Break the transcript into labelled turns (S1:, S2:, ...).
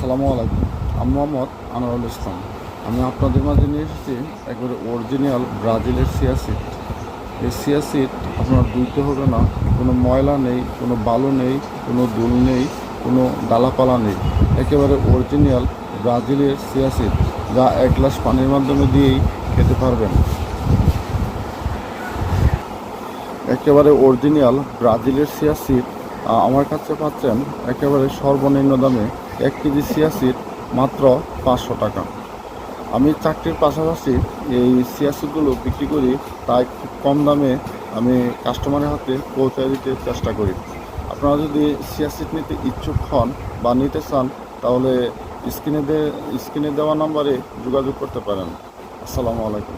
S1: আসসালামু আলাইকুম। আমি মোহাম্মদ আনোয়ারুল ইসলাম। আমি আপনাদের মাঝে নিয়ে এসেছি একবারে অরিজিনাল ব্রাজিলের চিয়া সিড। এই চিয়া সিড আপনার ধুইতে হবে না, কোনো ময়লা নেই, কোনো বালু নেই, কোনো দুল নেই, কোনো ডালাপালা নেই। একেবারে অরিজিনাল ব্রাজিলের চিয়া সিড, যা এক গ্লাস পানির মাধ্যমে দিয়েই খেতে পারবেন। একেবারে অরিজিনাল ব্রাজিলের চিয়া সিড আমার কাছে পাচ্ছেন একেবারে সর্বনিম্ন দামে। 1 কেজি চিয়া সিড মাত্র 500 টাকা। আমি চাকরির পাশাপাশি এই চিয়া সিডগুলো বিক্রি করি, তাই খুব কম দামে আমি কাস্টমারের হাতে পৌঁছে দিতে চেষ্টা করি। আপনারা যদি চিয়া সিড নিতে ইচ্ছুক হন বা নিতে চান, তাহলে স্ক্রিনে দেওয়া নাম্বারে যোগাযোগ করতে পারেন। আসসালামু আলাইকুম।